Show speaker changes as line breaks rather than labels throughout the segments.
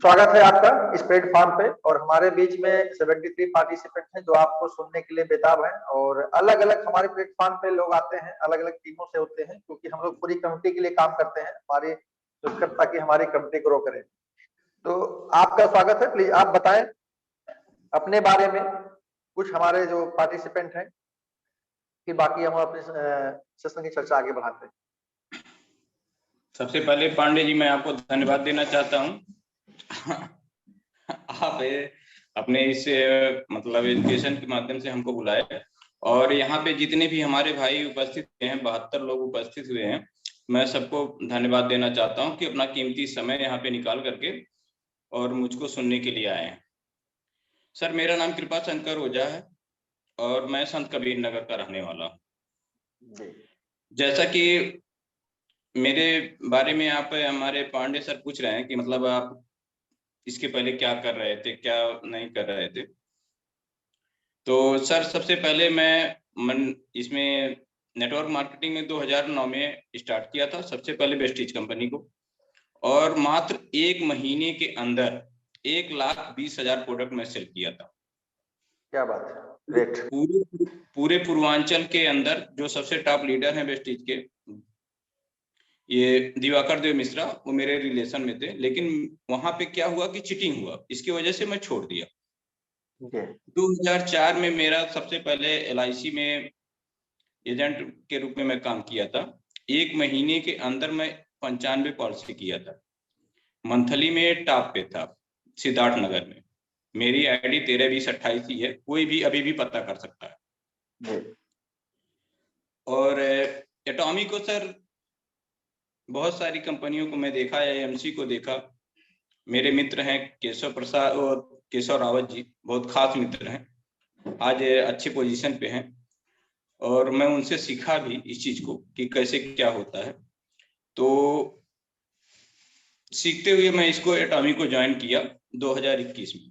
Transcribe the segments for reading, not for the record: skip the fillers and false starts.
स्वागत है आपका इस प्लेटफॉर्म पे। और हमारे बीच में 73 पार्टिसिपेंट हैं जो आपको सुनने के लिए बेताब हैं। और अलग अलग हमारे प्लेटफॉर्म पे लोग आते हैं, अलग अलग टीमों से होते हैं, क्योंकि हम लोग पूरी कम्युनिटी के लिए काम करते हैं, हमारी ताकि हमारी कम्युनिटी ग्रो करे। तो आपका स्वागत है। प्लीज आप बताएं अपने बारे में कुछ, हमारे जो पार्टिसिपेंट हैं, फिर बाकी हम अपने सेशन की चर्चा आगे बढ़ाते हैं।
सबसे पहले पांडे जी, मैं आपको धन्यवाद देना चाहता हूं। आप अपने इस मतलब एजुकेशन के माध्यम से हमको बुलाए, और यहाँ पे जितने भी हमारे भाई उपस्थित हैं, 72 लोग उपस्थित हुए हैं, मैं सबको धन्यवाद देना चाहता हूं कि अपना कीमती समय यहाँ पे निकाल करके और मुझको सुनने के लिए आए हैं। सर, मेरा नाम कृपा शंकर ओझा है और मैं संत कबीर नगर का रहने वाला हूँ। जैसा कि मेरे बारे में आप हमारे पांडे सर पूछ रहे हैं कि मतलब आप इसके पहले क्या कर रहे थे, क्या नहीं कर रहे थे, तो सर सबसे पहले मैं इसमें नेटवर्क मार्केटिंग में 2009 में स्टार्ट किया था, सबसे पहले वेस्टीज कंपनी को, और मात्र 1 महीने के अंदर 1,20,000 प्रोडक्ट में सेल किया था।
क्या बात है।
पूरे पूर्वांचल के अंदर जो सबसे टॉप लीडर हैं वेस्टीज के, ये दिवाकर देव मिश्रा, वो मेरे रिलेशन में थे, लेकिन वहां पे क्या हुआ कि चीटिंग हुआ, इसकी वजह से मैं छोड़ दिया। 2004 में मेरा सबसे पहले LIC में एजेंट के रूप में मैं काम किया था। 1 महीने के अंदर मैं 95 पॉलिसी किया था। मंथली में टॉप पे था सिद्धार्थ नगर में। मेरी ID 132028 ही है, कोई भी अभी भी पता कर सकता है। और एटॉमी को सर बहुत सारी कंपनियों को मैं देखा, AMC को देखा। मेरे मित्र हैं केशव प्रसाद और केशव रावत जी, बहुत खास मित्र हैं, आज अच्छी पोजीशन पे हैं, और मैं उनसे सीखा भी इस चीज को कि कैसे क्या होता है। तो सीखते हुए मैं इसको एटॉमी को ज्वाइन किया 2021 में।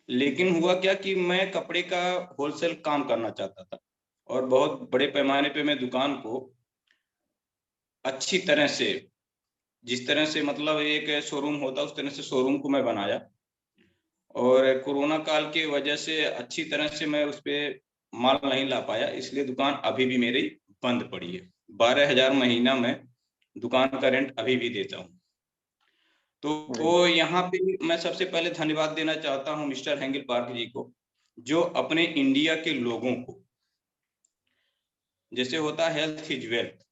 लेकिन हुआ क्या कि मैं कपड़े का होलसेल काम करना चाहता था, और बहुत बड़े पैमाने पे मैं दुकान को अच्छी तरह से, जिस तरह से मतलब एक शोरूम होता उस तरह से शोरूम को मैं बनाया, और कोरोना काल की वजह से अच्छी तरह से मैं उस पर माल नहीं ला पाया, इसलिए दुकान अभी भी मेरी बंद पड़ी है। 12,000 महीना में दुकान का रेंट अभी भी देता हूँ। तो यहाँ पे मैं सबसे पहले धन्यवाद देना चाहता हूँ मिस्टर हेंगल पार्क जी को, जो अपने इंडिया के लोगों को, जैसे होता हेल्थ इज वेल्थ,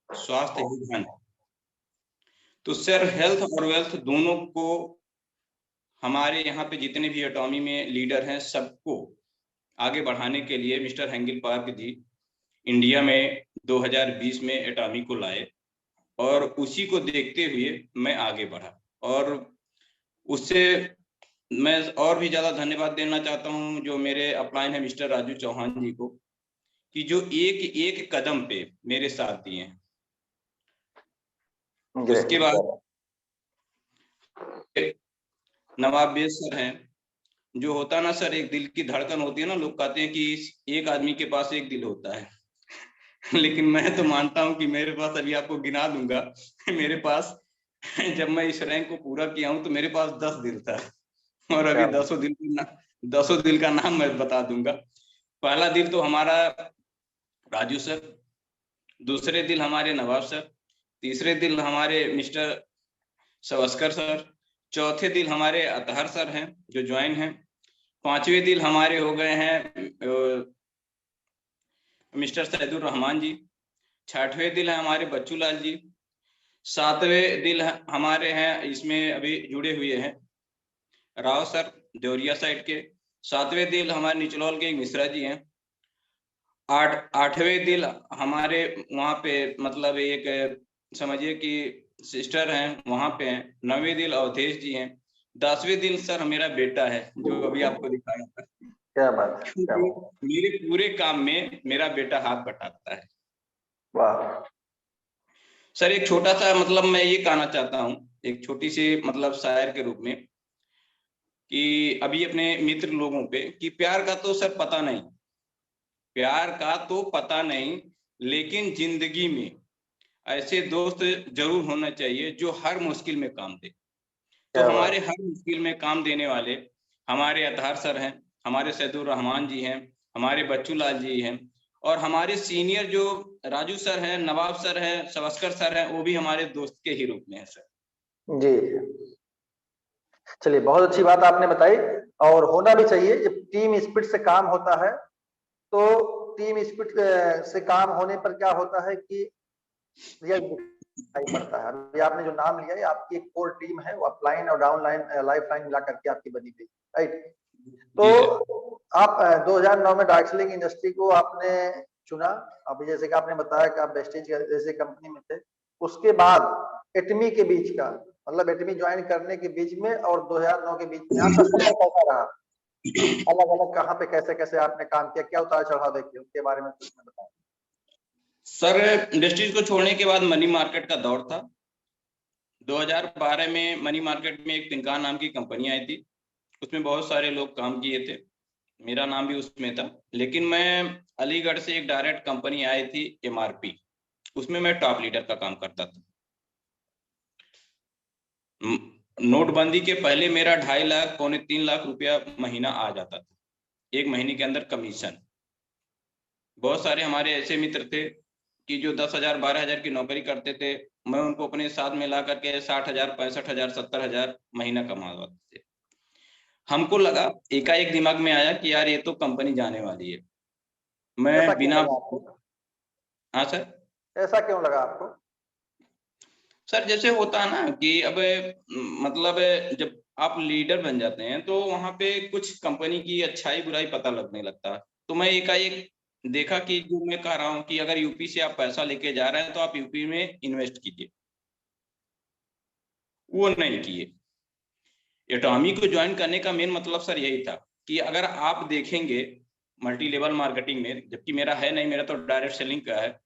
स्वास्थ्य ही धन, तो सर हेल्थ और वेल्थ दोनों को हमारे यहाँ पे जितने भी एटॉमी में लीडर हैं, सबको आगे बढ़ाने के लिए मिस्टर हेंगल पार्क जी इंडिया में 2020 में एटॉमी को लाए, और उसी को देखते हुए मैं आगे बढ़ा। और उससे मैं और भी ज्यादा धन्यवाद देना चाहता हूं जो मेरे अपलाइन है मिस्टर राजू चौहान जी को, कि जो एक एक कदम पे मेरे साथ दिए हैं। उसके बाद नवाब बेस सर हैं, जो होता ना सर, एक दिल की धड़कन होती है ना, लोग कहते हैं कि एक आदमी के पास एक दिल होता है। लेकिन मैं तो मानता हूं कि मेरे पास, अभी आपको गिना दूंगा, मेरे पास जब मैं इस रैंक को पूरा किया हूं तो मेरे पास 10 दिल था, और अभी 10 दिल का नाम मैं बता दूंगा। पहला दिल तो हमारा राजू सर, दूसरे दिल हमारे नवाब सर, तीसरे दिल हमारे मिस्टर सवस्कर सर, चौथे दिल हमारे अतहर सर हैं जो ज्वाइन हैं, पांचवें दिल हमारे हो गए हैं मिस्टर सैदुर रहमान जी, छठवें दिल है हमारे बच्चू लाल जी, सातवें दिल हमारे हैं, इसमें अभी जुड़े हुए हैं राव सर देवरिया साइड के, सातवें दिल हमारे निचलौल के मिश्रा जी हैं, आठवें दिल हमारे वहाँ पे मतलब एक समझिए कि सिस्टर हैं वहाँ पे हैं, 9वें दिल अवधेश जी हैं, 10वें दिल सर मेरा बेटा है जो अभी आपको दिखाया था।
क्या बात है।
मेरे पूरे काम में मेरा बेटा हाथ बटाता है।
वाह
सर, एक छोटा सा मतलब मैं ये कहना चाहता हूँ, एक छोटी सी मतलब शायर के रूप में, कि अभी अपने मित्र लोगों पे, कि प्यार का तो सर पता नहीं, प्यार का तो पता नहीं, लेकिन जिंदगी में ऐसे दोस्त जरूर होना चाहिए जो हर मुश्किल में काम दे। तो हमारे हर मुश्किल में काम देने वाले हमारे अतहर सर हैं, हमारे सैदुर रहमान जी हैं, हमारे बच्चू लाल जी हैं, और हमारे सीनियर जो राजू सर हैं, नवाब सर हैं, सवस्कर सर हैं, वो भी हमारे दोस्त के ही रूप में है सर।
जी, चलिए बहुत अच्छी बात आपने बताई, और होना भी चाहिए। जब टीम स्पिरिट से काम होता है तो टीम स्पिरिट से काम होने पर क्या होता है कि रिजल्ट दिखाई पड़ता है। अभी आपने जो नाम लिया है, आपकी एक कोर टीम है, वो अपलाइन और डाउनलाइन लाइफ लाइन मिला करके आपकी बनी हुई, राइट। तो आप 2009 में डार्जिलिंग इंडस्ट्री को आपने चुना। अभी जैसे कि आपने बताया कि आप वेस्टेज जैसे कंपनी में थे, उसके बाद एटमी के बीच का, मतलब एटमी ज्वाइन करने के बीच में और 2009 के बीच में आपका सफर कैसा रहा? अलग अलग कहाँ पे कैसे कैसे आपने काम किया, क्या उतार चढ़ाव देखे, उसके बारे में कुछ बताएं।
सर इंडस्ट्रीज को छोड़ने के बाद मनी मार्केट का दौर था। 2012 में मनी मार्केट में एक तिनका नाम की कंपनी आई थी, उसमें बहुत सारे लोग काम किए थे, मेरा नाम भी उसमें था। लेकिन मैं अलीगढ़ से एक डायरेक्ट कंपनी आई थी MRP, उसमें मैं टॉप लीडर का काम करता था। नोटबंदी के पहले मेरा 2.5 लाख पौने 3 लाख रुपया महीना आ जाता था, एक महीने के अंदर कमीशन। बहुत सारे हमारे ऐसे मित्र थे कि जो 10,000 12,000 की नौकरी करते थे, मैं उनको अपने साथ में ला करके 60,000 65,000 70,000 महीना कमाते थे। हमको लगा, एकाएक दिमाग में आया कि यार ये तो कंपनी जाने वाली है।
ऐसा
मैं
क्यों
बिना,
लगा आपको?
हाँ सर,
ऐसा क्यों लगा आपको?
सर जैसे होता है ना कि अब मतलब जब आप लीडर बन जाते हैं तो वहां पे कुछ कंपनी की अच्छाई बुराई पता लगने लगता है। तो मैं एकाएक देखा कि जो मैं कह रहा हूँ कि अगर यूपी से आप पैसा लेके जा रहे हैं तो आप यूपी में इन्वेस्ट कीजिए, वो नहीं किए। एटॉमी को ज्वाइन करने का मेन मतलब सर यही था कि अगर आप देखेंगे मल्टी लेवल मार्केटिंग में, जबकि मेरा है नहीं, मेरा तो डायरेक्ट सेलिंग का है,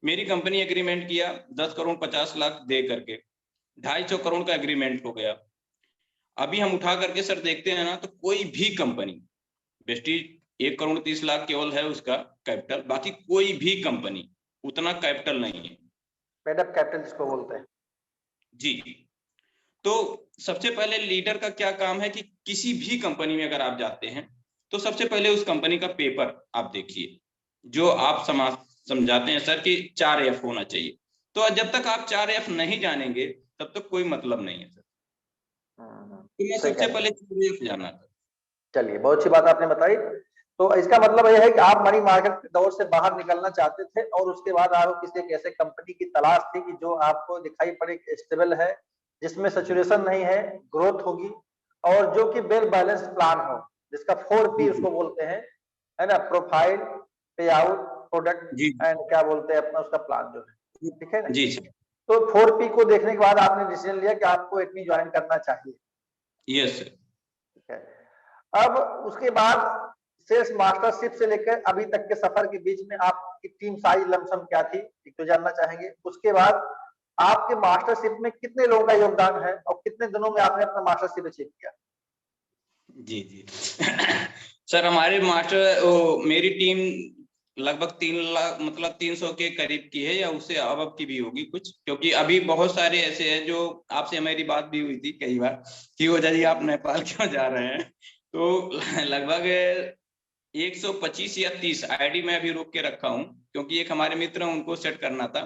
मेरी कंपनी एग्रीमेंट किया 10 करोड़ 50 लाख दे करके, 250 करोड़ का एग्रीमेंट हो गया। अभी हम उठा करके सर देखते हैं ना, तो कोई भी कंपनी, वेस्टीज 1 करोड़ 30 लाख केवल है उसका कैपिटल, बाकी कोई भी कंपनी उतना कैपिटल नहीं है।
पेड अप कैपिटल जिसको बोलते हैं।
जी, तो सबसे पहले लीडर का क्या काम है कि किसी भी कंपनी में अगर आप जाते हैं तो सबसे पहले उस कंपनी का पेपर आप देखिए, जो आप समझाते हैं सर कि 4F होना चाहिए। तो जब तक आप 4F नहीं जानेंगे तब तक कोई मतलब नहीं है सर। तो मैं
सही
सबसे
कह रहे
पहले
हैं।
4F जाना था।
चलिए बहुत अच्छी बात आपने बताई। तो इसका मतलब यह है कि आप मनी मार्केट के दौर से बाहर निकलना चाहते थे, और उसके बाद आपको किसी एक ऐसे कंपनी की तलाश थी कि जो आपको दिखाई पड़े स्टेबल है, जिसमें सैचुरेशन नहीं है, ग्रोथ होगी, और जो कि वेल बैलेंस्ड प्लान हो, जिसका 4P उसको बोलते हैं, है ना, प्रोफाइल, पे आउट, प्रोडक्ट
जी
एंड क्या बोलते हैं अपना उसका प्लान जो है, ठीक है ना।
जी सर।
तो 4P को देखने के बाद आपने डिसीजन लिया कि आपको एटमी ज्वाइन करना चाहिए,
यस सर।
ठीक है। अब उसके बाद सेल्स मास्टरशिप से लेकर अभी तक के सफर के बीच में आपकी टीम साइज लमसम क्या थी, एक तो जानना चाहेंगे। उसके बाद आपके मास्टरशिप में कितने लोगों का योगदान है और कितने दिनों में आपने अपना मास्टरशिप अचीव किया?
जी जी सर हमारे मास्टर मेरी टीम लगभग 3 लाख मतलब 300 के करीब की है, या उससे अब की भी होगी कुछ, क्योंकि अभी बहुत सारे ऐसे हैं जो, आपसे मेरी बात भी हुई थी कई बार कि वो जी आप नेपाल क्यों जा रहे हैं, तो लगभग 125 या 30 आईडी में अभी रोक के रखा हूँ, क्योंकि एक हमारे मित्र हैं उनको सेट करना था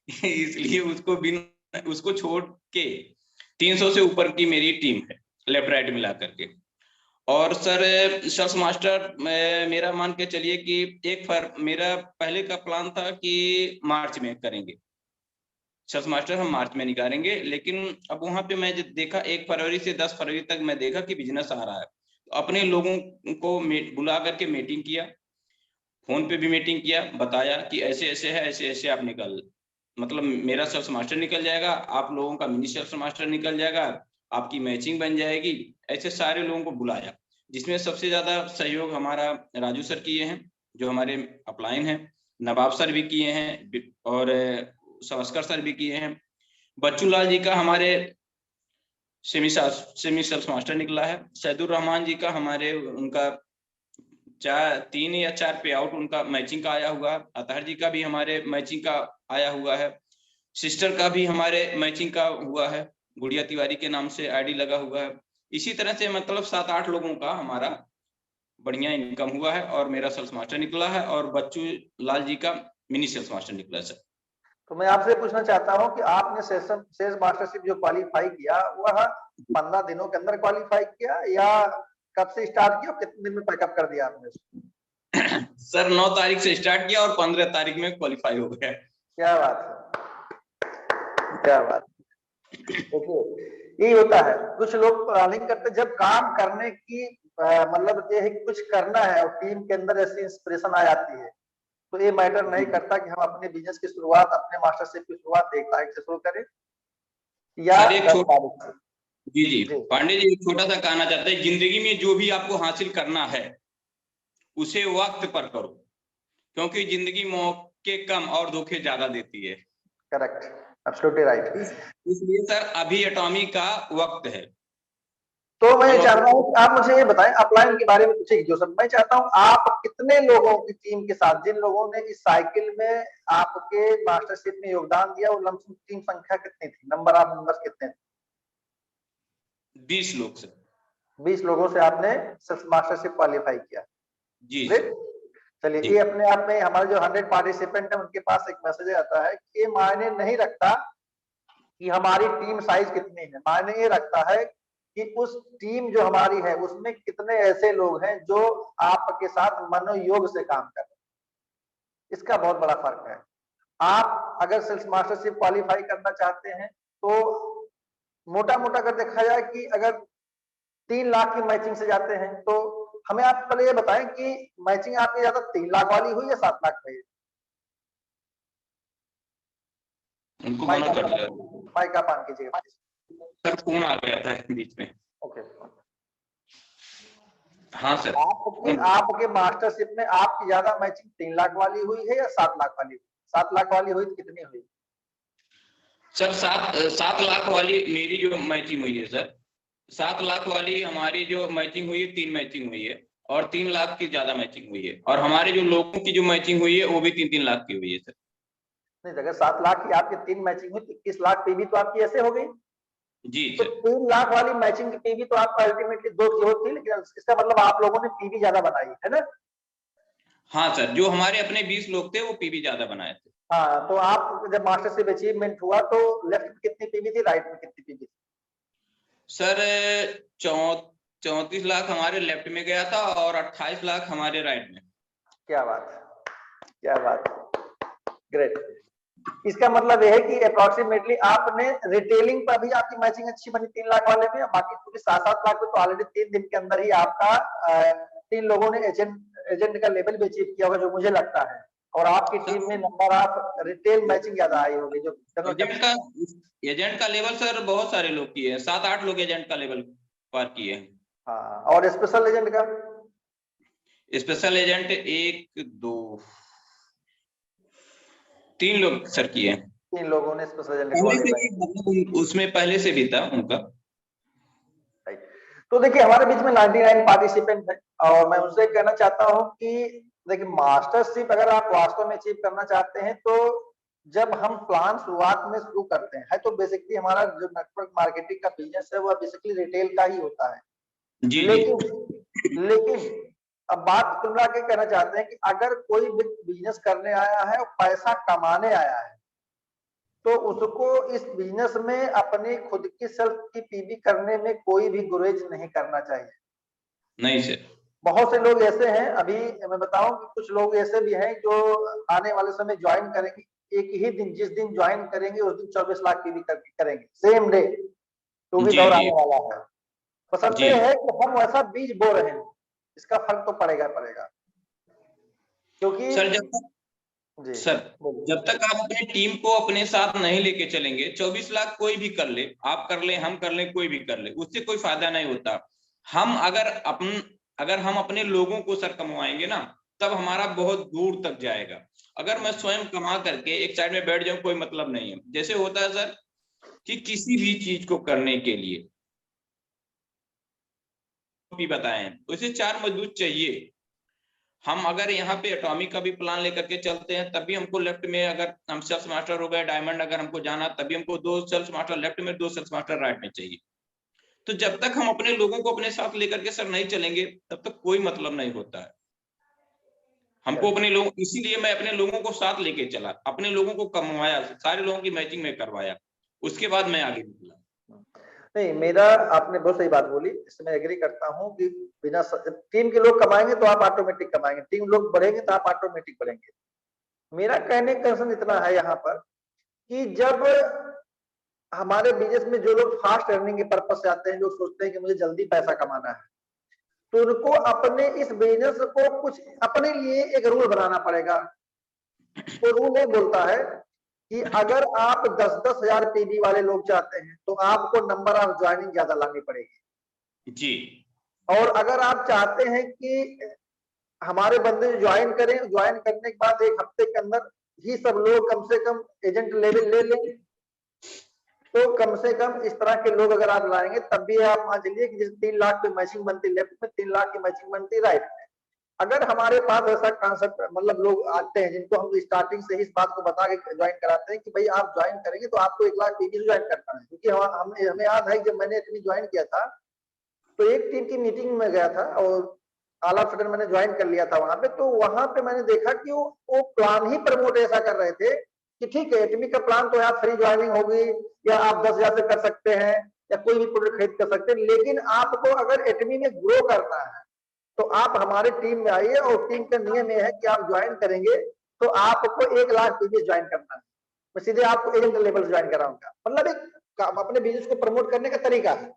इसलिए उसको छोड़ के 300 से ऊपर की मेरी टीम है, लेफ्ट राइट मिला करके। और सर सेल्स मास्टर मेरा मान के चलिए कि मेरा पहले का प्लान था कि मार्च में करेंगे, सेल्स मास्टर हम मार्च में निकालेंगे, लेकिन अब वहां पे मैं देखा 1 फरवरी से 10 फरवरी तक मैं देखा कि बिजनेस आ रहा है, तो अपने लोगों को बुला करके मीटिंग किया, फोन पे भी मीटिंग किया, बताया कि ऐसे ऐसे है, ऐसे ऐसे आप निकल, मतलब मेरा सेल्स मास्टर निकल जाएगा, आप लोगों का मिनी सेल्स मास्टर निकल जाएगा, आपकी मैचिंग बन जाएगी। ऐसे सारे लोगों को बुलाया, जिसमें सबसे ज्यादा सहयोग हमारा राजू सर किए हैं, जो हमारे अपलाइन हैं, नवाब सर भी किए हैं, और सवस्कर सर भी किए हैं। बच्चू लाल जी का हमारे सेमी सेल्स मास्टर निकला है। सैदुर रहमान जी का हमारे उनका 3 या 4 पे आउट उनका मैचिंग का आया हुआ है। अतहर जी का भी हमारे मैचिंग का आया हुआ है। सिस्टर का भी हमारे मैचिंग का हुआ है। गुड़िया तिवारी के नाम से आईडी लगा हुआ है। इसी तरह से मतलब 7-8 लोगों का हमारा बढ़िया इनकम हुआ है और मेरा सेल्स मास्टर निकला है और बच्चू लाल जी का मिनी सेल्स मास्टर निकला है सर।
तो मैं आपसे पूछना चाहता हूँ कि आपने सेल्स मास्टरशिप जो क्वालिफाई किया वह 15 दिनों के अंदर क्वालिफाई किया या कब से स्टार्ट किया, कितने दिन में पैकअप कर दिया आपने?
सर 9 तारीख से स्टार्ट किया और 15 तारीख में क्वालिफाई हो गया।
क्या बात है, क्या बात। देखिए यही होता है, कुछ लोग प्लानिंग करते जब काम करने की मतलब ये है कि कुछ करना है और टीम के अंदर ऐसी इंस्पिरेशन आ जाती है तो ये मैटर नहीं करता कि हम अपने बिजनेस की शुरुआत, अपने मास्टरशिप की शुरुआत 1 तारीख से शुरू करें या
सर एक
10 तारीख से।
जी जी पांडे जी, एक छोटा सा कहना चाहते हैं, जिंदगी में जो भी आपको हासिल करना है उसे वक्त पर करो, क्योंकि जिंदगी मौके कम और धोखे ज्यादा देती है।
Correct, absolutely right.
इसलिए सर अभी एटॉमी का वक्त है।
तो मैं चाह रहा हूँ आप मुझे ये बताएं अपलाइन के बारे में कुछ जो सब मैं चाहता हूँ, आप कितने लोगों की टीम के साथ, जिन लोगों ने इस साइकिल में आपके मास्टरशिप में योगदान दिया, वो लमसम टीम संख्या कितनी थी, नंबर ऑफ मेंबर्स कितने थे?
20 लोग सर।
20 लोगों से आपने मास्टरशिप क्वालिफाई किया।
जी
चलिए, ये अपने आप में हमारे जो 100 पार्टिसिपेंट है उनके पास एक मैसेज आता है कि ये मायने नहीं रखता कि हमारी टीम साइज कितनी है, मायने ये रखता है कि उस टीम जो हमारी है उसमें कितने ऐसे लोग हैं जो आपके साथ मनोयोग से काम कर रहे हैं। इसका बहुत बड़ा फर्क है। आप अगर सेल्स मास्टरशिप क्वालिफाई करना चाहते हैं तो मोटा मोटा अगर देखा जाए कि अगर 3 लाख की मैचिंग से जाते हैं तो हमें आप पहले ये बताएं कि मैचिंग आपकी ज्यादा 3 लाख वाली हुई या 7 लाख में?
उनको मना कर दिया।
माइक आप ऑन कीजिएगा
सर, फोन आ गया था बीच में।
ओके।
हाँ सर।
आपके मास्टरशिप में आपकी ज्यादा मैचिंग 3 लाख वाली हुई है या 7 लाख वाली? 7 लाख वाली हुई तो कितनी हुई?
सर 7 लाख वाली मेरी जो मैचिंग हुई है सर, 7 लाख वाली हमारी जो मैचिंग हुई है 3 मैचिंग हुई है और 3 लाख की ज्यादा मैचिंग हुई है, और हमारे जो लोगों की जो मैचिंग हुई है वो भी 3-3 लाख की हुई है सर।
नहीं, अगर 7 लाख की आपकी 3 मैचिंग हुई तो 21 लाख पीवी तो आपकी ऐसे हो गई।
जी
तो
सर।
3 लाख वाली मैचिंग की पीवी तो आपका अल्टीमेटली 2 की होती, लेकिन इसका मतलब आप लोगों ने पीवी ज्यादा बनाई है ना?
हाँ सर, जो हमारे अपने 20 लोग थे वो पीवी ज्यादा बनाए थे।
हाँ, तो आप जब मास्टरशिप अचीवमेंट हुआ तो लेफ्ट में कितनी पीवी थी, राइट में कितनी पीवी थी?
सर 34 लाख हमारे लेफ्ट में गया था और 28 लाख हमारे राइट में।
क्या बात, क्या बात, ग्रेट। इसका मतलब यह है कि अप्रोक्सीमेटली आपने रिटेलिंग पर भी आपकी मैचिंग अच्छी बनी 3 लाख वाले में, बाकी पूरी 7-7 लाख में तो ऑलरेडी 3 दिन के अंदर ही आपका 3 लोगों ने एजेंट का लेवल भी अचीव किया होगा जो मुझे लगता है, और आपकी टीम में नंबर ऑफ रिटेल मैचिंग ज्यादा आई होगी जो
एजेंट का लेवल सर बहुत सारे लोग किए हैं, 7-8 लोग एजेंट का लेवल पार किए हैं।
हाँ, और स्पेशल एजेंट का?
स्पेशल एजेंट 1 2 3 लोग सर किए हैं।
3 लोगों ने स्पेशल एजेंट
उसमें पहले से भी था उनका।
तो देखिए हमारे बीच में 99 पार्टिसिपेंट है और मैं उनसे कहना चाहता हूं कि देखिए मास्टरशिप अगर आप वास्तव में अचीव करना चाहते हैं तो जब हम प्लान शुरुआत में शुरू करते हैं तो बेसिकली हमारा जो नेटवर्क मार्केटिंग का बिजनेस है वह बेसिकली रिटेल का ही होता है।
जी
लेकिन अब बात कुल मिला के कहना चाहते हैं कि अगर कोई बिजनेस करने आया है और पैसा कमाने आया है तो उसको इस बिजनेस में अपनी खुद की सेल्फ की पीवी करने में कोई भी गुरेज नहीं करना चाहिए।
नहीं सर।
बहुत से लोग ऐसे हैं, अभी मैं बताऊं कि कुछ लोग ऐसे भी हैं जो आने वाले समय ज्वाइन करेंगे, एक ही दिन जिस दिन ज्वाइन करेंगे उस दिन 24 लाख पीवी करेंगे सेम डे, तो भी दौर आने वाला है। बशर्ते है कि हम वैसा बीज बो रहे हैं, इसका फर्क तो पड़ेगा क्योंकि
सर जब तक आप अपनी टीम को अपने साथ नहीं लेके चलेंगे, 24 लाख कोई भी कर ले, आप कर ले, हम कर ले, कोई भी कर ले, उससे कोई फायदा नहीं होता। हम अगर हम अपने लोगों को सर कमवाएंगे ना तब हमारा बहुत दूर तक जाएगा। अगर मैं स्वयं कमा करके एक साइड में बैठ जाऊं कोई मतलब नहीं है। जैसे होता है सर कि किसी भी चीज को करने के लिए भी बताएं उसे 4 मजदूर चाहिए। हम अगर यहाँ पे एटॉमिक का भी प्लान लेकर के चलते हैं तभी हमको लेफ्ट में, अगर हम सेल्स मास्टर हो गए डायमंड अगर हमको जाना, तभी हमको 2 सेल्स मास्टर लेफ्ट में, 2 सेल्स मास्टर राइट में चाहिए। तो जब तक हम अपने लोगों को अपने साथ लेकर के सर नहीं चलेंगे तब तक कोई मतलब नहीं होता है। हमको अपने लोग, इसीलिए मैं अपने लोगों को साथ लेके चला, अपने लोगों को कमवाया, सारे लोगों की मैचिंग में करवाया, उसके बाद मैं आगे निकला।
नहीं, मेरा आपने बहुत सही बात बोली, इससे मैं एग्री करता हूँ कि बिना टीम के लोग कमाएंगे तो आप ऑटोमेटिक कमाएंगे, टीम लोग बढ़ेंगे तो आप ऑटोमेटिक बढ़ेंगे। मेरा कहने का कंसर्न इतना है यहाँ पर कि जब हमारे बिजनेस में जो लोग फास्ट अर्निंग के पर्पज से आते हैं, जो सोचते हैं कि मुझे जल्दी पैसा कमाना है, तो उनको अपने इस बिजनेस को कुछ अपने लिए एक रूल बनाना पड़ेगा। तो रूल ये बोलता है कि अगर आप 10-10 हजार पीवी वाले लोग चाहते हैं तो आपको नंबर ऑफ ज्वाइनिंग ज्यादा लानी पड़ेगी
जी।
और अगर आप चाहते हैं कि हमारे बंदे ज्वाइन करें, ज्वाइन करने के बाद 1 हफ्ते के अंदर ही सब लोग कम से कम एजेंट लेवल ले लें, तो कम से कम इस तरह के लोग अगर आप लाएंगे तब भी आप मान चलिए कि जैसे 3 लाख की मैचिंग बनती लेफ्ट में, 3 लाख की मैचिंग बनती राइट में। अगर हमारे पास ऐसा कॉन्सेप्ट मतलब लोग आते हैं जिनको हम स्टार्टिंग से ही इस बात को बता के ज्वाइन कराते हैं कि भाई आप ज्वाइन करेंगे तो आपको 1 लाख पीवी ज्वाइन करना है, क्योंकि हमें याद है जब मैंने इतनी ज्वाइन किया था तो एक टीम की मीटिंग में गया था और ऑल ऑफ सडन मैंने ज्वाइन कर लिया था वहां पे, तो वहां पे मैंने देखा कि वो प्लान ही प्रमोट ऐसा कर रहे थे कि ठीक है एटमी का प्लान तो आप फ्री ज्वाइनिंग होगी या आप 10,000 से कर सकते हैं या कोई भी प्रोडक्ट खरीद कर सकते हैं, लेकिन आपको अगर एटमी में ग्रो करना है तो आप हमारे टीम में आइए और टीम का नियम यह है कि आप ज्वाइन करेंगे तो आपको 1 लाख पीवी ज्वाइन करना है, मैं सीधे आपको एजेंट लेवल ज्वाइन कराऊंगा। मतलब एक अपने बिजनेस को प्रमोट करने का तरीका है,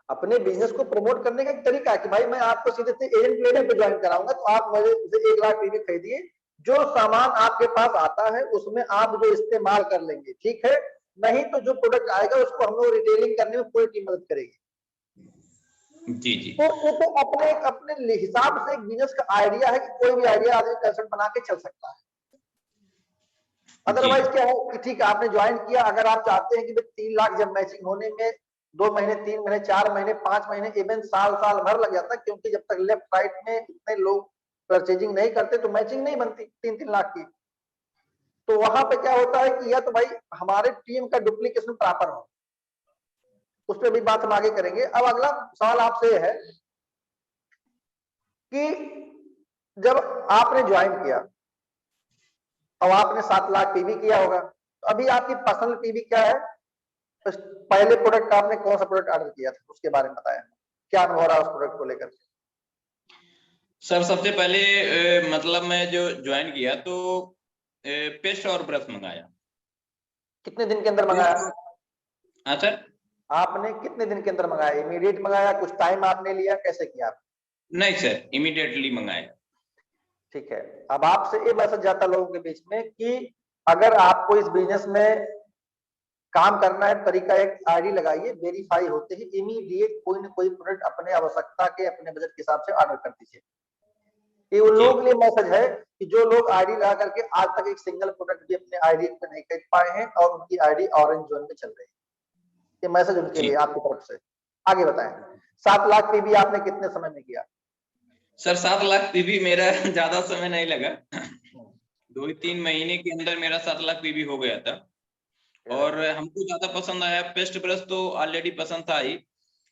अपने बिजनेस को प्रमोट करने का एक तरीका है कि भाई मैं आपको सीधे एजेंट लेवल पे ज्वाइन कराऊंगा तो आप मुझे 1 लाख पीवी खरीदिए, जो सामान आपके पास आता है उसमें आप जो इस्तेमाल कर लेंगे ठीक है, नहीं तो जो प्रोडक्ट आएगा उसको हम लोग रिटेलिंग करने में पूरी टीम मदद करेगी।
जी जी।
तो वो तो अपने अपने हिसाब से एक बिजनेस का आइडिया है कि कोई भी आइडिया आदमी कंसेप्ट बना के चल सकता है। अदरवाइज क्या है कि ठीक है आपने ज्वाइन किया, अगर आप चाहते हैं कि 3 लाख जब मैचिंग होने में 2 महीने 3 महीने 4 महीने 5 महीने इवन साल भर लग जाता है, क्योंकि जब तक लेफ्ट राइट में इतने लोग परचेजिंग नहीं करते तो मैचिंग नहीं बनती 3-3 लाख की। तो वहां पे क्या होता है कि या तो भाई हमारे टीम का डुप्लीकेशन प्रॉपर हो, उस पर भी बात हम आगे करेंगे। अब अगला सवाल आपसे है कि जब आपने ज्वाइन किया और आपने 7 लाख पीवी किया होगा, तो अभी आपकी पर्सनल पीवी क्या है? तो पहले प्रोडक्ट आपने कौन सा प्रोडक्ट ऑर्डर किया था उसके बारे में बताया, क्या अनुभव रहा उस प्रोडक्ट को लेकर?
सर सबसे पहले मतलब मैं जो ज्वाइन किया तो पेस्ट और ब्रश मंगाया।
कितने दिन के अंदर मंगाया?
हाँ सर।
आपने कितने दिन के अंदर मंगाया? इमीडिएट मंगाया, कुछ टाइम आपने लिया, कैसे किया आप?
नहीं सर, इमीडिएटली मंगाया।
ठीक है, अब आपसे ये मैसेज जाता लोगों के बीच में कि अगर आपको इस बिजनेस में काम करना है, तरीका एक आईडी लगाइए, वेरीफाई होते ही इमीडिएट कोई ना कोई प्रोडक्ट अपने आवश्यकता के अपने बजट के हिसाब से ऑर्डर कर दीजिए। ये उन लोगों के लिए मैसेज है कि जो लोग आईडी लगा करके आज तक एक सिंगल प्रोडक्ट भी अपने आईडी पे नहीं खरीद पाए हैं और उनकी आईडी ऑरेंज जोन में चल रही है, ये मैसेज उनके लिए आपकी तरफ से। आगे बताएं, 7 लाख पीवी आपने कितने समय में किया?
सर 7 लाख पीवी मेरा ज्यादा समय नहीं लगा, 2-3 महीने के अंदर मेरा 7 लाख पीवी हो गया था। और हमको ज्यादा पसंद आया, पेस्ट ब्रश तो ऑलरेडी पसंद था ही,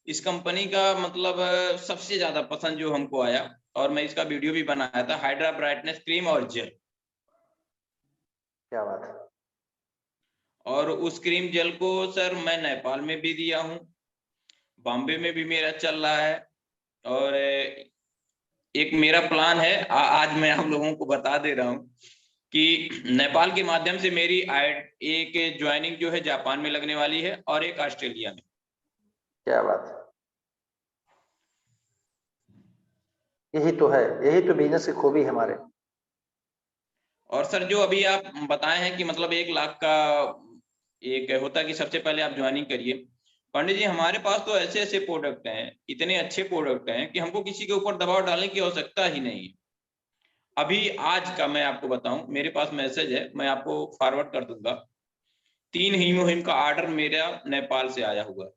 इस कंपनी का मतलब सबसे ज्यादा पसंद जो हमको आया, और मैं इसका वीडियो भी बनाया था, हाइड्रा ब्राइटनेस क्रीम और जेल।
क्या बात है।
और उस क्रीम जेल को सर मैं नेपाल में भी दिया हूँ, बॉम्बे में भी मेरा चल रहा है, और एक मेरा प्लान है आज मैं आप लोगों को बता दे रहा हूँ कि नेपाल के माध्यम से मेरी एक ज्वाइनिंग जो है जापान में लगने वाली है और एक ऑस्ट्रेलिया में।
क्या बात है, यही तो है, यही तो बिजनेस की खूबी है हमारे।
और सर जो अभी आप बताए हैं कि मतलब 1 लाख का एक होता कि सबसे पहले आप ज्वाइनिंग करिए, पंडित जी हमारे पास तो ऐसे ऐसे प्रोडक्ट हैं, इतने अच्छे प्रोडक्ट हैं कि हमको किसी के ऊपर दबाव डालने की आवश्यकता ही नहीं है। अभी आज का मैं आपको बताऊं, मेरे पास मैसेज है, मैं आपको फॉरवर्ड कर दूंगा, 3 हीमोहिम का ऑर्डर मेरा नेपाल से आया हुआ है,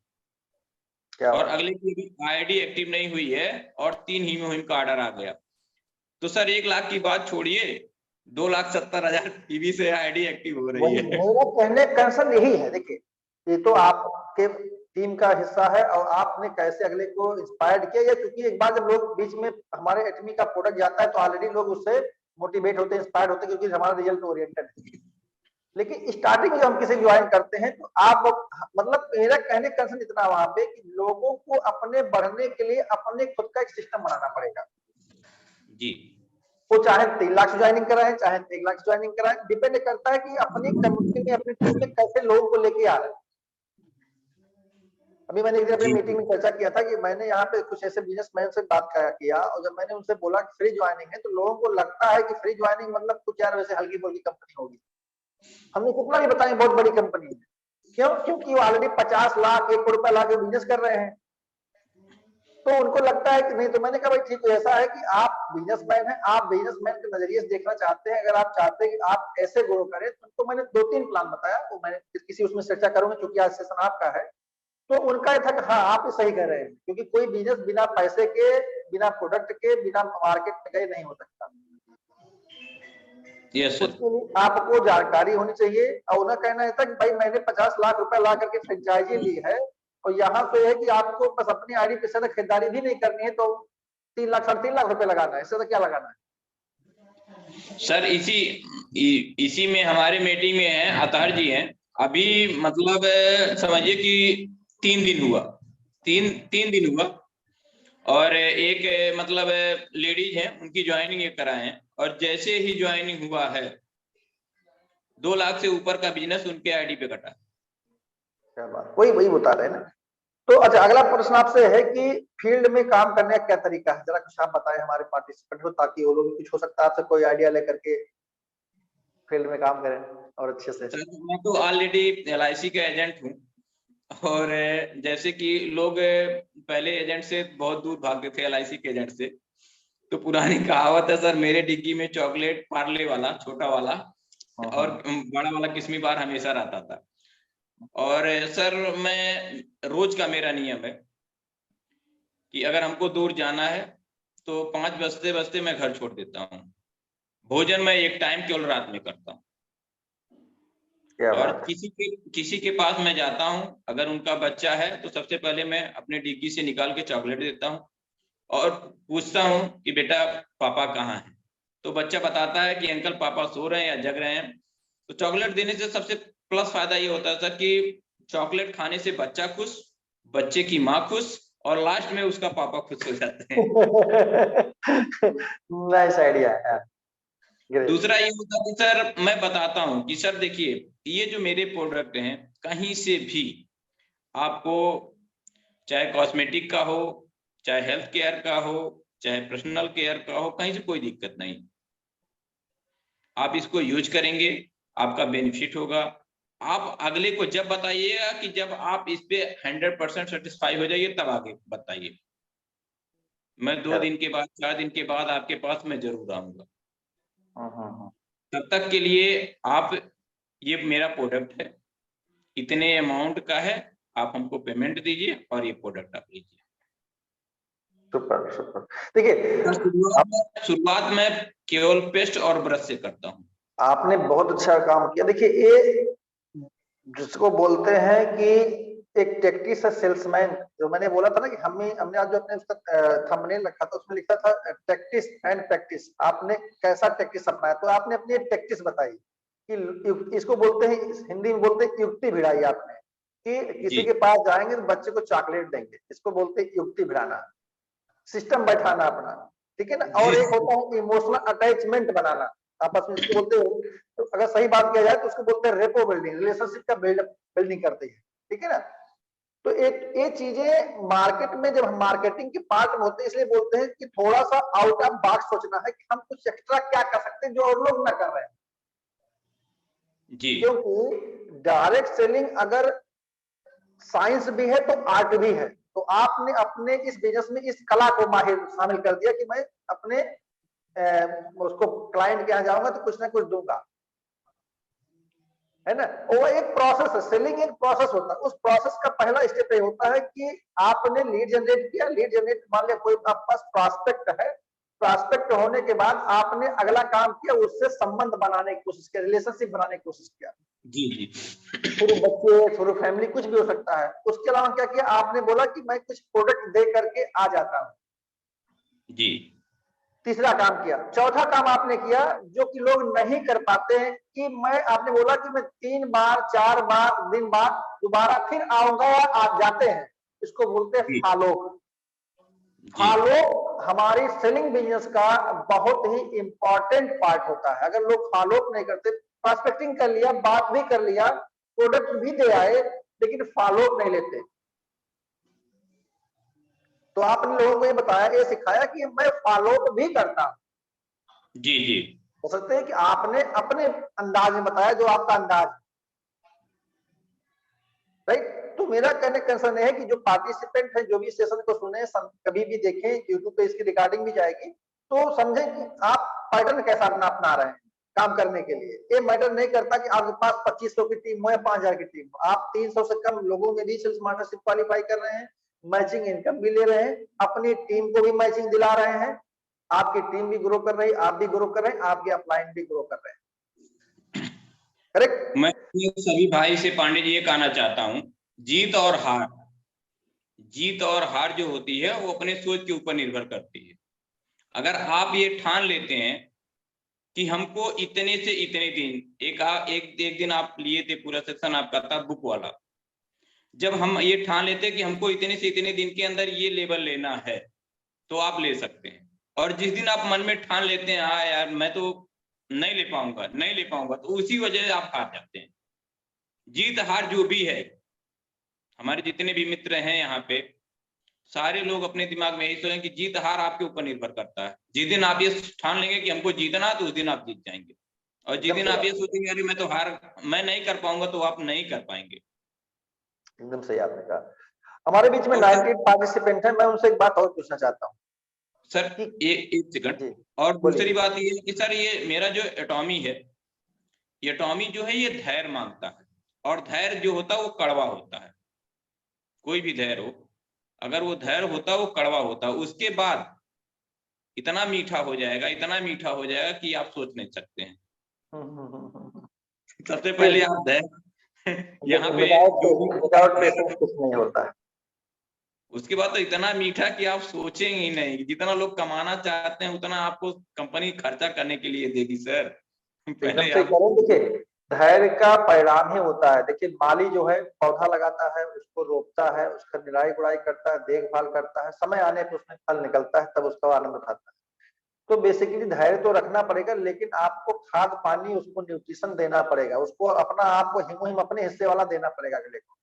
और अगले की आईडी एक्टिव नहीं हुई है और 3 हीमोहिम का ऑर्डर आ गया। तो सर 1 लाख की बात छोड़िए, 2,70,000 टीवी से आईडी एक्टिव हो रही है।
मेरा कहने का कंसर्न यही है, देखिए ये तो आपके टीम का हिस्सा है और आपने कैसे अगले को इंस्पायर्ड किया, या क्योंकि एक बार जब लोग बीच में हमारे एटमी का प्रोडक्ट जाता है तो ऑलरेडी लोग उससे मोटिवेट होते हैं, इंस्पायर्ड होते हैं, क्योंकि हमारा रिजल्ट ओरिएंटेड है। लेकिन स्टार्टिंग में जब हम किसी ज्वाइन करते हैं तो आप मतलब मेरा कहने का कंसर्न इतना वहां पे कि लोगों को अपने बढ़ने के लिए अपने खुद का एक सिस्टम बनाना पड़ेगा
जी।
वो चाहे 3 लाख से ज्वाइनिंग कराए, चाहे 1 लाख से ज्वाइनिंग कराए, डिपेंड करता है कि अपनी कम्युनिटी में अपनी टीम में कैसे लोगों को लेके आ रहे हैं। अभी मैंने एक दिन अपनी मीटिंग में चर्चा किया था कि मैंने यहाँ पे कुछ ऐसे बिजनेसमैन से बात किया और जब मैंने उनसे बोला कि फ्री ज्वाइनिंग है तो लोगों को लगता है कि फ्री ज्वाइनिंग मतलब कुछ यार वैसे हल्की फुल्की कंपनी होगी। हमने कितना भी बताया बहुत बड़ी कंपनी है। क्यों? क्योंकि वो ऑलरेडी 50 लाख 1 करोड़ रुपया ला के बिजनेस कर रहे हैं, तो उनको लगता है कि नहीं। तो मैंने कहा भाई ठीक है, ऐसा है कि आप बिजनेसमैन हैं, आप बिजनेसमैन के नजरिए से देखना चाहते हैं, अगर आप चाहते हैं कि आप ऐसे ग्रो करें तो मैंने 2-3 प्लान बताया, वो मैंने किसी उसमें चर्चा करूंगा क्योंकि आज सेशन आपका है। तो उनका ये था कि हाँ आप सही कह रहे हैं, क्योंकि कोई बिजनेस बिना पैसे के, बिना प्रोडक्ट के, बिना मार्केट में गए नहीं हो सकता।
Yes sir.
उसके लिए आपको जानकारी होनी चाहिए और उनका कहना था कि भाई मैंने 50 लाख रुपए ला करके फ्रेंचाइजी ली है और यहाँ तो है कि आपको बस अपनी आईडी पे से खरीदारी भी नहीं करनी है तो 3 लाख 3.5 लाख रुपए लगाना है, इससे तो क्या लगाना है।
सर इसी में हमारे मीटिंग में है अतहर जी हैं, अभी मतलब समझिए कि 3 दिन हुआ, तीन दिन हुआ और एक मतलब लेडीज है उनकी ज्वाइनिंग कराए हैं और जैसे ही ज्वाइनिंग हुआ है 2 लाख से ऊपर का बिजनेस उनके आईडी पे कटा।
क्या बात, वही बता रहे हैं ना। तो अच्छा अगला प्रश्न आपसे है कि फील्ड में काम करने का क्या तरीका है, जरा कुछ आप बताएं हमारे पार्टिसिपेंट को, ताकि वो लोग कुछ हो सकता है आपसे कोई आइडिया लेकर के फील्ड में काम करें और अच्छे से।
मैं तो ऑलरेडी LIC का एजेंट हूँ और जैसे कि लोग पहले एजेंट से बहुत दूर भागते थे LIC के एजेंट से, तो पुरानी कहावत है सर, मेरे डिग्गी में चॉकलेट पार्ले वाला छोटा वाला और बड़ा वाला किस्मी बार हमेशा रहता था। और सर मैं रोज का मेरा नियम है कि अगर हमको दूर जाना है तो 5 बजते बजते मैं घर छोड़ देता हूँ। भोजन मैं एक टाइम केवल रात में करता हूँ। और किसी के पास मैं जाता हूँ, अगर उनका बच्चा है तो सबसे पहले मैं अपने डिग्गी से निकाल के चॉकलेट देता हूँ और पूछता हूँ कि बेटा पापा कहाँ हैं, तो बच्चा बताता है कि अंकल पापा सो रहे हैं या जग रहे हैं। तो चॉकलेट देने से सबसे प्लस फायदा ये होता है सर कि चॉकलेट खाने से बच्चा खुश, बच्चे की माँ खुश और लास्ट में उसका पापा खुश हो जाते हैं।
नाइस आइडिया है।
दूसरा ये होता है सर, मैं बताता हूँ कि सर देखिए ये जो मेरे प्रोडक्ट हैं कहीं से भी आपको, चाहे कॉस्मेटिक का हो, चाहे हेल्थ केयर का हो, चाहे पर्सनल केयर का हो, कहीं से कोई दिक्कत नहीं। आप इसको यूज करेंगे, आपका बेनिफिट होगा। आप अगले को जब बताइएगा कि जब आप इस पे 100% सेटिस्फाई हो जाइए तब आगे बताइए। मैं 2 दिन के बाद 4 दिन के बाद आपके पास मैं जरूर आऊंगा। तब तक के लिए आप, ये मेरा प्रोडक्ट है, इतने अमाउंट का है, आप हमको पेमेंट दीजिए और ये प्रोडक्ट आप लीजिए।
सुपर। देखिए
शुरुआत में केवल पेस्ट और ब्रश से करता हूँ। आपने
बहुत अच्छा काम किया। देखिए ये जिसको बोलते हैं कि एक टेक्टिस है सेल्समैन, जो मैंने बोला था ना कि हमने आज जो अपने उसका थंबनेल रखा था उसमें लिखा था टेक्टिस एंड प्रैक्टिस। आपने कैसा टेक्टिस अपनाया, तो आपने अपनी एक टेक्टिस बताई कि इसको बोलते हैं, हिंदी में बोलते हैं युक्ति भिड़ाई आपने, कि किसी के पास जाएंगे तो बच्चे को चॉकलेट देंगे, इसको बोलते हैं युक्ति भिड़ाना, सिस्टम बैठाना अपना, ठीक है ना। और एक होता है इमोशनल अटैचमेंट बनाना आपस में, इसको बोलते हैं, तो अगर सही बात किया जाए तो उसको बोलते हैं रेपो बिल्डिंग, रिलेशनशिप का बिल्डिंग करते हैं, ठीक है ना। तो एक ये चीजें मार्केट में जब हम मार्केटिंग के पार्ट में होते हैं, इसलिए बोलते हैं कि थोड़ा सा आउट ऑफ बॉक्स सोचना है कि हम कुछ एक्स्ट्रा क्या कर सकते हैं जो और लोग ना कर रहे हैं जी। क्योंकि डायरेक्ट सेलिंग अगर साइंस भी है तो आर्ट भी है, तो आपने अपने इस बिजनेस में इस कला को माहिर शामिल कर दिया कि मैं अपने उसको क्लाइंट के यहाँ जाऊंगा तो कुछ ना कुछ दूंगा, है ना। वो एक प्रोसेस है, सेलिंग एक प्रोसेस होता है। उस प्रोसेस का पहला स्टेप ये होता है कि आपने लीड जनरेट किया, लीड जनरेट मान लिया कोई आपके पास प्रॉस्पेक्ट है, प्रॉस्पेक्ट होने के बाद आपने अगला काम किया, उससे संबंध बनाने की कोशिश किया, रिलेशनशिप बनाने की कोशिश किया,
जी जी
थ्रू बच्चे, थ्रू फैमिली, कुछ भी हो सकता है। उसके अलावा क्या किया आपने, बोला कि मैं कुछ प्रोडक्ट दे करके आ जाता हूँ,
जी
तीसरा काम किया। चौथा काम आपने किया जो कि लोग नहीं कर पाते हैं, कि मैं, आपने बोला कि मैं 3 बार 4 बार दिन बाद दोबारा फिर आऊंगा, या आप जाते हैं, इसको बोलते हैं
जी
फॉलो।
जी
फॉलो हमारी सेलिंग बिजनेस का बहुत ही इंपॉर्टेंट पार्ट होता है। अगर लोग फॉलो नहीं करते, प्रोस्पेक्टिंग कर लिया, बात भी कर लिया, प्रोडक्ट भी दे आए, लेकिन फॉलो नहीं लेते, तो आपने लोगों को ये बताया, ये सिखाया कि मैं फॉलो भी करता हूं।
जी जी
हो सकते हैं कि आपने अपने अंदाज में बताया, जो आपका अंदाज, राइट। तो मेरा कहने का कंसर्न है कि जो पार्टिसिपेंट है, जो भी सेशन को सुने, कभी भी देखें, यूट्यूब पे इसकी रिकॉर्डिंग भी जाएगी, तो समझें कि आप पैटर्न कैसा अपना अपना रहे हैं काम करने के लिए। ये मैटर नहीं करता कि आपके पास 2500 की टीम हो या 5000 की टीम हो, आप 300 से कम लोगों में भी सेल्स पार्टनरशिप क्वालिफाई कर रहे हैं, मैचिंग इनकम भी ले रहे हैं, अपनी टीम को भी मैचिंग दिला रहे हैं, आपकी टीम भी ग्रो कर रही है, आप भी ग्रो कर रहे हैं, आपके अपलाइन भी ग्रो कर रहे हैं, करेक्ट।
मैं सभी भाई से पांडे जी ये कहना चाहता हूँ, जीत और हार, जीत और हार जो होती है वो अपने सोच के ऊपर निर्भर करती है। अगर आप ये ठान लेते हैं कि हमको इतने से इतने दिन, एक दिन आप लिए थे, पूरा सेक्शन आपका था बुक वाला, जब हम ये ठान लेते हैं कि हमको इतने से इतने दिन के अंदर ये लेवल लेना है, तो आप ले सकते हैं। और जिस दिन आप मन में ठान लेते हैं हाँ यार मैं तो नहीं ले पाऊंगा, नहीं ले पाऊंगा, तो उसी वजह से आप हार जाते हैं। जीत हार जो भी है, हमारे जितने भी मित्र हैं यहाँ पे, सारे लोग अपने दिमाग में यही सोचें कि जीत हार आपके ऊपर निर्भर करता है। जिस दिन आप ये ठान लेंगे कि हमको जीतना है, तो उस दिन आप जीत जाएंगे। और जिस दिन आप ये सोचेंगे अरे मैं तो मैं नहीं कर पाऊंगा, तो आप नहीं कर पाएंगे।
एकदम सही आपने कहा। हमारे बीच में
और
98 पार्टिसिपेंट है, मैं उनसे एक बात और पूछना चाहता हूँ
सर,
कि,
एक सेकंड।
जी
और दूसरी
बोलिए।
बात ये है कि सर, ये मेरा जो एटॉमी है, ये एटॉमी जो है ये धैर्य मांगता है, और धैर्य जो होता है वो कड़वा होता है। कोई भी धैर्य हो, अगर वो धैर्य होता है वो कड़वा होता है, उसके बाद इतना मीठा हो जाएगा, इतना मीठा हो जाएगा कि आप सोच नहीं सकते हैं। सबसे पहले आप धैर्य यहाँ पे जो भी,
विदाउट पेशेंस कुछ नहीं होता है।
उसके बाद तो इतना मीठा कि आप सोचेंगे ही नहीं। जितना लोग कमाना चाहते हैं उतना आपको कंपनी खर्चा करने के लिए देगी सर।
एकदम
पहले
सही
आप,
कह रहे हैं। देखिए, धैर्य का परिणाम ही होता है। देखिए, माली जो है पौधा लगाता है, उसको रोपता है, उसका निराई गुड़ाई करता है, देखभाल करता है, समय आने पर उसमें फल निकलता है, तब उसका आनंद उठाता है। तो बेसिकली धैर्य तो रखना पड़ेगा, लेकिन आपको खाद पानी, उसको न्यूट्रिशन देना पड़ेगा, उसको अपना, आपको हिमोहिम अपने हिस्से वाला देना पड़ेगा अगले को।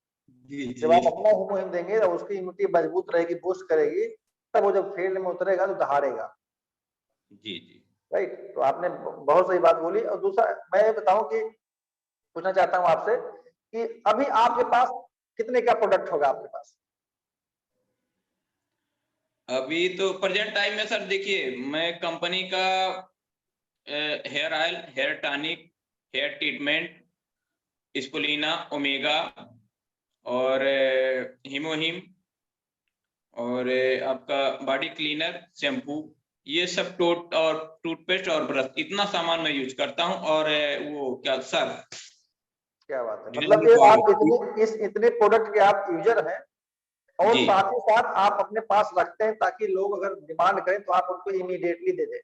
जी
जब
जी
आप अपना हिमोहिम देंगे तो उसकी इम्यूनिटी मजबूत रहेगी, बूस्ट करेगी, तब वो जब फील्ड में उतरेगा तो दहाड़ेगा।
जी जी
राइट। तो आपने बहुत सही बात बोली। और दूसरा मैं ये बताऊं कि, पूछना चाहता हूं आपसे कि अभी आपके पास कितने का प्रोडक्ट होगा आपके पास?
अभी तो प्रेजेंट टाइम में सर देखिए, मैं कंपनी का hair oil, hair tonic, hair treatment, स्पोलिना, ओमेगा और हिमोहिम, और आपका बॉडी क्लीनर, शैम्पू, ये सब और टूथपेस्ट और ब्रश, इतना सामान मैं यूज करता हूँ। और वो क्या सर,
क्या बात है, मतलब
डिटर्जेंट
ये आप
पाउडर।
इतने प्रोडक्ट के आप यूजर हैं, और
जी
साथ ही साथ आप अपने पास रखते हैं, ताकि लोग अगर डिमांड करें तो आप उनको इमीडिएटली दे दें।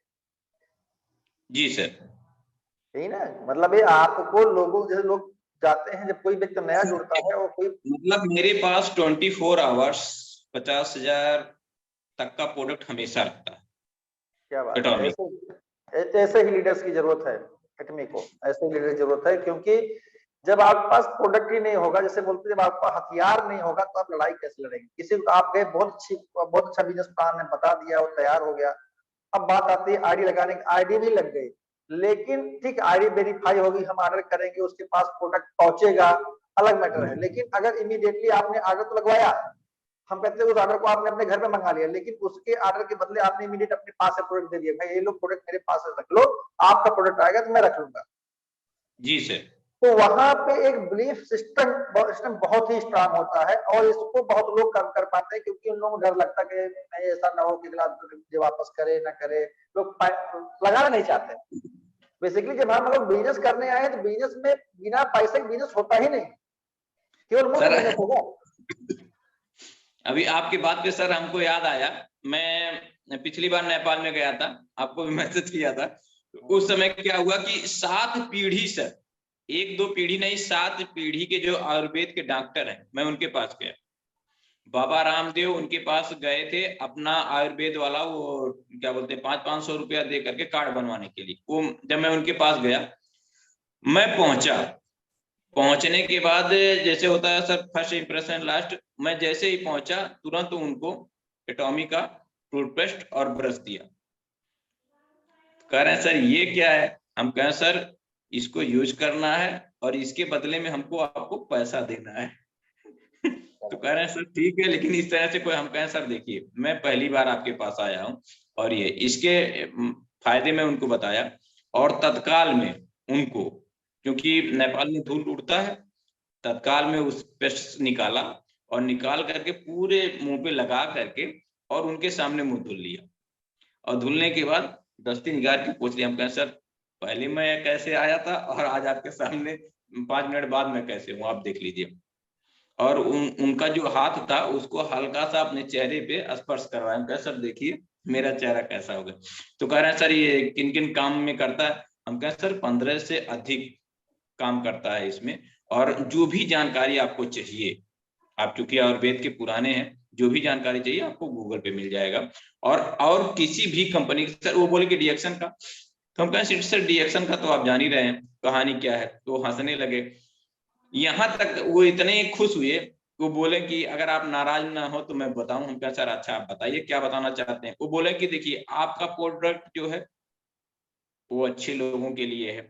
जी सर।
यही ना, मतलब ये आपको लोगों, जैसे लोग जाते हैं, जब कोई व्यक्ति नया जुड़ता है और कोई,
मतलब मेरे पास 24 आवर्स 50,000 तक का प्रोडक्ट हमेशा रहता है
क्या बात है,
एटॉमिक।
ऐसे ही लीडर्स की जरूरत है एटमी को, ऐसे ही लीडर की जरूरत है। क्योंकि जब आपके पास प्रोडक्ट ही नहीं होगा, जैसे बोलते हैं, जब आपका हथियार नहीं होगा तो आप लड़ाई कैसे लड़ेंगे? किसी को आप गए, बहुत अच्छा बिजनेस प्लान है, बता दिया, वो तैयार हो गया, अब बात आती है आईडी लगाने की, आईडी भी लग गई, लेकिन ठीक आईडी वेरीफाई होगी, हम ऑर्डर करेंगे, उसके पास प्रोडक्ट पहुंचेगा, अलग मैटर है। लेकिन अगर इमीडिएटली आपने ऑर्डर तो लगवाया, हम कहते हैं उस ऑर्डर को आपने अपने घर पे मंगा लिया, लेकिन उसके ऑर्डर के बदले आपने इमीडिएट अपने पास से प्रोडक्ट दे दिया, भाई ये लो प्रोडक्ट मेरे पास रख लो, आपका प्रोडक्ट आएगा तो मैं रख लूंगा।
जी सर।
तो वहां पे एक बिलीफ सिस्टम बहुत ही स्ट्रांग होता है, और इसको बहुत लोग कम कर पाते हैं, क्योंकि उन लोगों को डर लगता है कि नहीं ऐसा ना हो कि अगला जो वापस करे ना करे, लोग लगाना नहीं चाहते। बेसिकली जब हम लोग बिजनेस करने आए तो बिजनेस में बिना पैसे के बिजनेस होता ही नहीं, केवल मुफ्त बिजनेस होगा।
अभी आपकी बात पे सर हमको याद आया, मैं पिछली बार नेपाल में गया था, आपको भी मैसेज किया था। उस समय क्या हुआ कि 7 पीढ़ी सर, 1-2 पीढ़ी नहीं, 7 पीढ़ी के जो आयुर्वेद के डॉक्टर हैं, मैं उनके पास गया। बाबा रामदेव उनके पास गए थे अपना आयुर्वेद वाला वो क्या बोलते हैं 500-500 रुपया दे करके कार्ड बनवाने के लिए। वो जब मैं उनके पास गया, मैं पहुंचने के बाद जैसे होता है सर फर्स्ट इंप्रेशन लास्ट, मैं जैसे ही पहुंचा तुरंत उनको एटॉमी का टूथपेस्ट और ब्रश दिया। कह रहे हैं सर ये क्या है? हम कहें सर इसको यूज करना है और इसके बदले में हमको आपको पैसा देना है। तो कह रहे हैं सर ठीक है, लेकिन इस तरह से कोई, हम कहें सर देखिए मैं पहली बार आपके पास आया हूँ और ये इसके फायदे में उनको बताया, और तत्काल में उनको, क्योंकि नेपाल में धूल उड़ता है, तत्काल में उस पेस्ट निकाला और निकाल करके पूरे मुंह पे लगा करके और उनके सामने मुंह धुल लिया, और धुलने के बाद दस्ती निकाल के पूछ लिया। हम कहें सर पहले मैं कैसे आया था और आज आपके सामने 5 मिनट बाद मैं कैसे हूँ, आप देख लीजिए। और उनका जो हाथ था उसको हल्का सा अपने चेहरे पे स्पर्श करवाया। कहा सर देखिए मेरा चेहरा कैसा हो गया। तो कह रहे हैं सर ये किन किन काम में करता है? हम कहें सर 15 से अधिक काम करता है इसमें, और जो भी जानकारी आपको चाहिए, आप चूंकि आयुर्वेद के पुराने हैं, जो भी जानकारी चाहिए आपको गूगल पे मिल जाएगा। और किसी भी कंपनी, सर वो बोले कि डिएक्शन का, तो हम कहें सर डिएक्शन का तो आप जान ही रहे हैं कहानी क्या है, तो हंसने लगे। यहाँ तक वो इतने खुश हुए, वो बोले कि अगर आप नाराज ना हो तो मैं बताऊं। हम कहा सर अच्छा आप बताइए क्या बताना चाहते हैं। वो बोले कि देखिए आपका प्रोडक्ट जो है वो अच्छे लोगों के लिए है,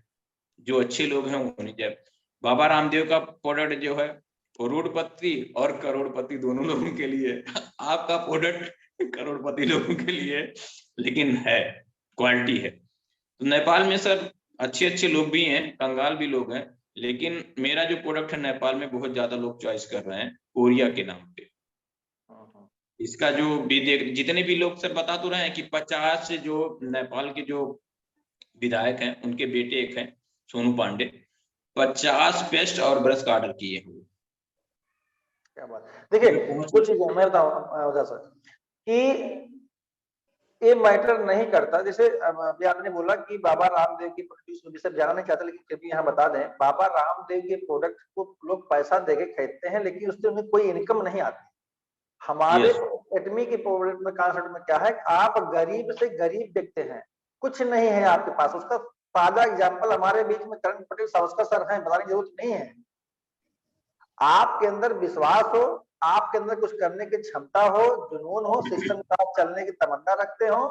जो अच्छे लोग हैं उन्हें। जब बाबा रामदेव का प्रोडक्ट जो है करोड़पति और करोड़पति दोनों लोगों के लिए, आपका प्रोडक्ट करोड़पति लोगों के लिए, लेकिन है क्वालिटी है। तो नेपाल में सर अच्छे अच्छे लोग भी हैं, कंगाल भी लोग हैं, लेकिन मेरा जो प्रोडक्ट है नेपाल में बहुत ज्यादा लोग चॉइस कर रहे हैं कोरिया के नाम पे। इसका जो भी जितने भी लोग सर बता तो रहे हैं कि 50 से जो नेपाल के जो विधायक हैं उनके बेटे एक हैं सोनू पांडे, 50 पेस्ट और ब्रश का ऑर्डर किए हुए।
क्या बात। देखिए कुछ चीजें मैं बताऊं सर कि ये मैटर नहीं करता। जैसे अभी आपने बोला कि बाबा रामदेव की प्रोडक्ट विषय जाना नहीं चाहते, लेकिन फिर भी यहाँ बता दें, बाबा रामदेव के प्रोडक्ट को लोग पैसा देके खरीदते हैं, लेकिन उससे उन्हें कोई इनकम नहीं आती। हमारे एटमी की प्रोडक्ट में कॉन्सेप्ट में क्या है, आप गरीब से गरीब व्यक्ति हैं, कुछ नहीं है आपके पास। उसका ताजा एग्जाम्पल हमारे बीच में करण पटेल सावस्कर सर हैं, बताने की जरूरत नहीं है। आपके अंदर विश्वास हो, आपके अंदर कुछ करने की क्षमता हो, जुनून हो, सिस्टम का चलने की तमन्ना रखते हो,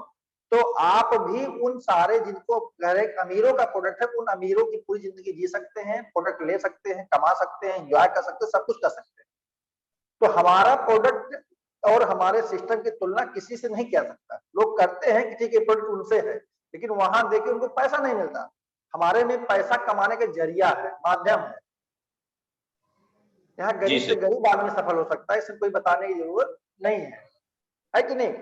तो आप भी उन सारे जिनको घर एक अमीरों का प्रोडक्ट है, उन अमीरों की पूरी जिंदगी जी सकते हैं, प्रोडक्ट ले सकते हैं, कमा सकते हैं, एंजॉय कर सकते हैं, सब कुछ कर सकते हैं। तो हमारा प्रोडक्ट और हमारे सिस्टम की तुलना किसी से नहीं किया सकता। लोग करते हैं कि ठीक है प्रोडक्ट उनसे है, लेकिन वहां देखिए उनको पैसा नहीं मिलता। हमारे में पैसा कमाने का जरिया है, माध्यम है। यहाँ गरीब से गरीब आदमी सफल हो सकता है, इसमें कोई बताने की जरूरत नहीं है कि नहीं?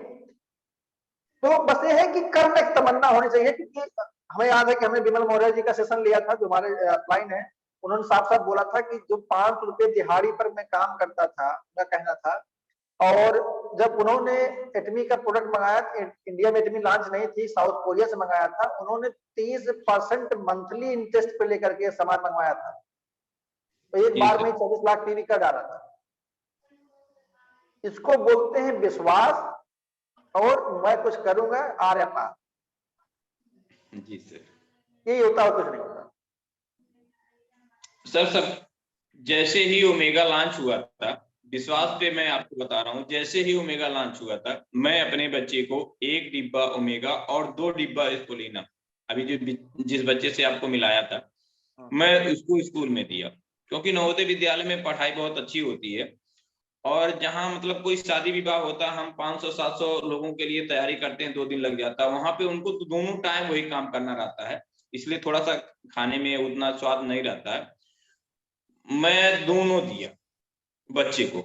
तो बस ये है कि करने की तमन्ना होनी चाहिए, क्योंकि हमें याद है कि हमने विमल मौर्य जी का सेशन लिया था, जो हमारे अपलाइन है। उन्होंने साफ साफ बोला था कि जो 500 रुपए दिहाड़ी पर मैं काम करता था, उनका कहना था, और जब उन्होंने एटमी का प्रोडक्ट मंगाया, इंडिया में एटमी लॉन्च नहीं थी, साउथ कोरिया से मंगाया था, उन्होंने 30% मंथली इंटरेस्ट पे लेकर के सामान मंगवाया था। तो एक बार में 24 लाख टीवी का डाला था। इसको बोलते हैं विश्वास, और मैं कुछ करूंगा आर्य पार।
जी सर,
यही होता है, कुछ नहीं होता
सर। जैसे ही ओमेगा लॉन्च हुआ था, विश्वास पे मैं आपको बता रहा हूँ, जैसे ही ओमेगा लॉन्च हुआ था, मैं अपने बच्चे को 1 डिब्बा ओमेगा और 2 डिब्बा स्पोलिना, अभी जो जिस बच्चे से आपको मिलाया था, मैं उसको स्कूल में दिया, क्योंकि नवोदय विद्यालय में पढ़ाई बहुत अच्छी होती है, और जहाँ मतलब कोई शादी विवाह होता है, हम 500-700 लोगों के लिए तैयारी करते हैं, 2 दिन लग जाता है। वहां पे उनको तो दोनों टाइम वही काम करना रहता है, इसलिए थोड़ा सा खाने में उतना स्वाद नहीं रहता है। मैं दोनों दिया बच्चे को,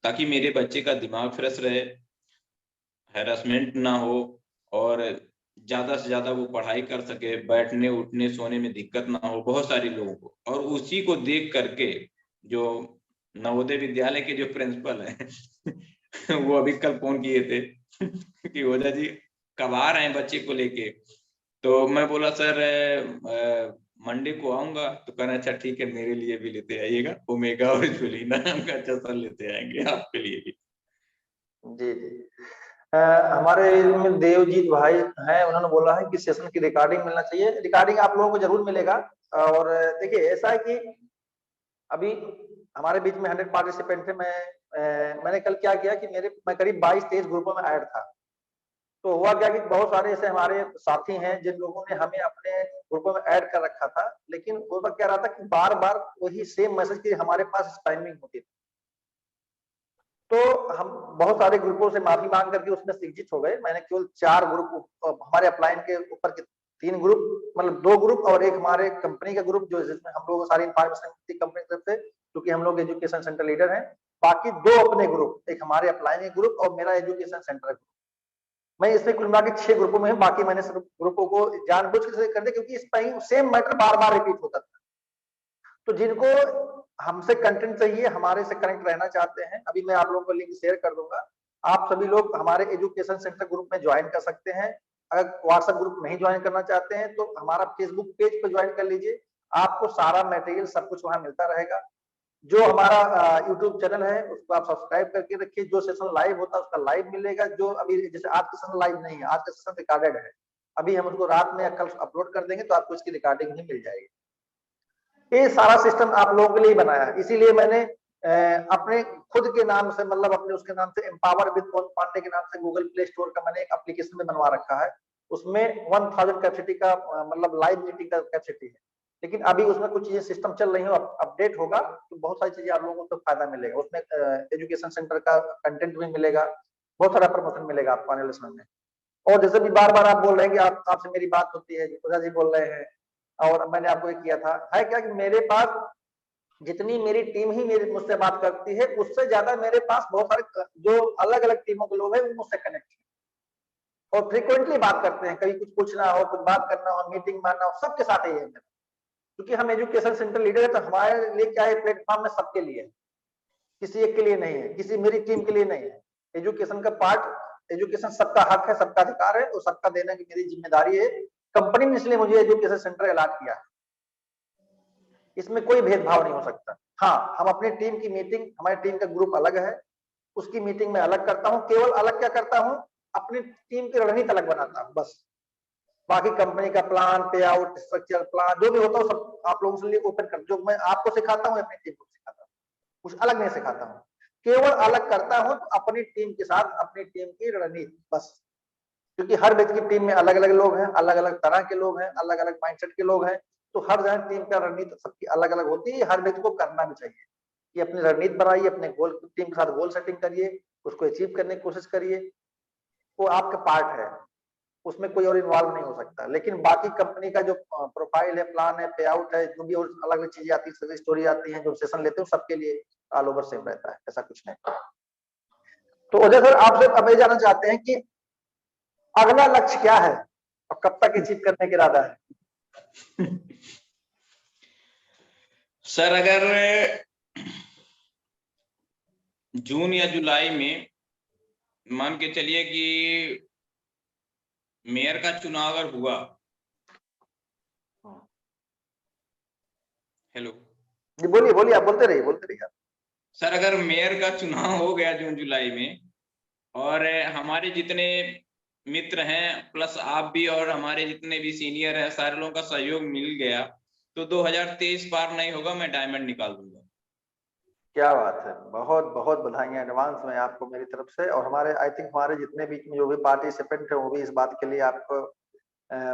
ताकि मेरे बच्चे का दिमाग फ्रेश रहे, हैरेसमेंट ना हो, और ज्यादा से ज्यादा वो पढ़ाई कर सके, बैठने उठने सोने में दिक्कत ना हो बहुत सारे लोगों को। और उसी को देख करके जो नवोदय विद्यालय के जो प्रिंसिपल हैं वो अभी कल फोन किए थे कि ओझा जी कब आ रहे हैं बच्चे को लेके। तो मैं बोला सर मंडे को आऊंगा। तो कहना अच्छा ठीक है, मेरे लिए भी लेते आइएगा, ओमेगा और जुलीना नाम का अच्छा सर लेते आएंगे आपके लिए भी।
जी जी। हमारे में देवजीत भाई हैं, उन्होंने बोला है कि सेशन की रिकॉर्डिंग मिलना चाहिए। रिकॉर्डिंग आप लोगों को जरूर मिलेगा। और देखिए ऐसा है कि अभी हमारे बीच में 100 पार्टिसिपेंट थे। मैंने कल क्या किया कि मैं करीब 22-23 ग्रुपों में ऐड था। तो हुआ क्या कि बहुत सारे ऐसे हमारे साथी हैं जिन लोगों ने हमें अपने ग्रुपों में ऐड कर रखा था, लेकिन होता क्या रहा था कि बार बार वही सेम मैसेज की हमारे पास स्पैमिंग होती थी। तो हम बहुत सारे ग्रुपों से माफी मांग करके उसमें से एग्जिट हो गए। मैंने केवल 4 ग्रुप हमारे अपलाइन के ऊपर के 3 ग्रुप, मतलब 2 ग्रुप और एक हमारे कंपनी का ग्रुप, जो जिसमें हम लोग सारी इन्फॉर्मेशन मिलती कंपनी की तरफ से, क्योंकि हम लोग एजुकेशन सेंटर लीडर हैं। बाकी 2 अपने ग्रुप, एक हमारे अपलाइन के ग्रुप और मेरा एजुकेशन सेंटर ग्रुप। मैं इसमें कुल मिला के 6 ग्रुपों में हूँ। बाकी मैंने सब ग्रुपों को जानबूझ के कर दिया, क्योंकि इस पर सेम मैटर बार बार रिपीट होता था। तो जिनको हमसे कंटेंट चाहिए, हमारे से कनेक्ट रहना चाहते हैं, अभी मैं आप लोगों को लिंक शेयर कर दूंगा। आप सभी लोग हमारे एजुकेशन सेंटर ग्रुप में ज्वाइन कर सकते हैं। अगर व्हाट्सएप ग्रुप नहीं ज्वाइन करना चाहते हैं तो हमारा फेसबुक पेज पर ज्वाइन कर लीजिए। आपको सारा मटेरियल सब कुछ वहां मिलता रहेगा। जो हमारा यूट्यूब चैनल है उसको आप सब्सक्राइब करके रखिए। जो सेशन लाइव होता है उसका लाइव मिलेगा। जो अभी जैसे आज का सेशन लाइव नहीं है, आज का सेशन रिकॉर्डेड है, अभी हम उसको रात में या कल अपलोड कर देंगे तो आपको इसकी रिकॉर्डिंग भी मिल जाएगी। ये सारा सिस्टम आप लोगों के लिए बनाया है। इसीलिए मैंने अपने खुद के नाम से, मतलब अपने उसके नाम से, एम्पावर विद पवन पांडे के नाम से गूगल प्ले स्टोर का मैंने एक एप्लीकेशन में बनवा रखा है। उसमें 1000 कैपेसिटी का मतलब लाइव मीटिंग का कैपेसिटी है। लेकिन अभी उसमें कुछ चीजें सिस्टम चल रही है, अपडेट होगा तो बहुत सारी चीजें आप लोगों को तो फायदा मिलेगा। उसमें एजुकेशन सेंटर का कंटेंट भी मिलेगा, बहुत सारा प्रमोशन मिलेगा आपको आने वाले समय में। और जैसे भी बार बार आप बोल रहे हैं कि आपसे मेरी बात होती है, ओझा जी बोल रहे हैं, और मैंने आपको एक किया था, है क्या कि मेरे पास जितनी मेरी टीम ही मेरे मुझसे बात करती है, उससे ज्यादा मेरे पास बहुत सारे जो अलग अलग टीमों के लोग हैं वो मुझसे कनेक्ट है और फ्रीक्वेंटली बात करते हैं। कभी कुछ पूछना हो, कुछ बात करना हो, मीटिंग मारना हो, सबके साथ यही है मेरा। क्योंकि हम एजुकेशन सेंटर लीडर है तो हमारे लिए क्या है, प्लेटफॉर्म में सबके लिए है, किसी एक के लिए नहीं है, किसी मेरी टीम के लिए नहीं है। एजुकेशन का पार्ट, एजुकेशन सबका हक है, सबका अधिकार है और सबका देना की मेरी जिम्मेदारी है। कंपनी ने इसलिए मुझे एजुकेशन सेंटर अलॉट किया है। इसमें कोई भेदभाव नहीं हो सकता। हाँ, हम अपनी टीम की मीटिंग, हमारी टीम का ग्रुप अलग है, उसकी मीटिंग में अलग करता हूँ। केवल अलग क्या करता हूँ, अपनी टीम की रणनीति अलग बनाता हूँ बस। बाकी कंपनी का प्लान, पे आउट, स्ट्रक्चर प्लान जो भी होता है सब आप लोगों के लिए ओपन कर, जो मैं आपको सिखाता हूँ अपनी टीम को सिखाता हूँ, कुछ अलग नहीं सिखाता हूँ। केवल अलग करता हूँ तो अपनी टीम के साथ, अपनी टीम की रणनीति बस। क्योंकि हर व्यक्ति की टीम में अलग अलग लोग हैं, अलग अलग तरह के लोग हैं, अलग अलग माइंडसेट के लोग हैं। तो हर जगह टीम का रणनीति सबकी अलग अलग होती है। हर व्यक्ति को करना भी चाहिए कि अपनी रणनीति बनाइए, अपने गोल, टीम के साथ गोल सेटिंग करिए, उसको अचीव करने की कोशिश करिए। वो आपका पार्ट है, उसमें कोई और इन्वॉल्व नहीं हो सकता। लेकिन बाकी कंपनी का जो प्रोफाइल है, प्लान है, पे आउट है, जो भी और अलग अलग चीजें आती है, स्टोरी आती है, जो सेशन लेते हैं, सबके लिए ऑल ओवर सेम रहता है, ऐसा कुछ नहीं। तो अजय सर, आपसे अब ये जानना चाहते हैं कि अगला लक्ष्य क्या है और कब तक अचीव करने का इरादा है?
सर अगर जून या जुलाई में मान के चलिए कि मेयर का चुनाव अगर हुआ, हेलो
जी बोलिए बोलिए, आप बोलते रहिए, बोलते रहिए।
सर, अगर मेयर का चुनाव हो गया जून जुलाई में और हमारे जितने मित्र हैं प्लस आप भी और हमारे जितने भी सीनियर हैं, सारे लोगों का सहयोग मिल गया तो 2023 पार नहीं होगा, मैं डायमंड निकाल दूंगा। क्या
बात है, बहुत बहुत बधाई एडवांस में आपको मेरी तरफ से। और हमारे आई थिंक हमारे जितने भी जो भी पार्टिसिपेंट है वो भी इस बात के लिए आपको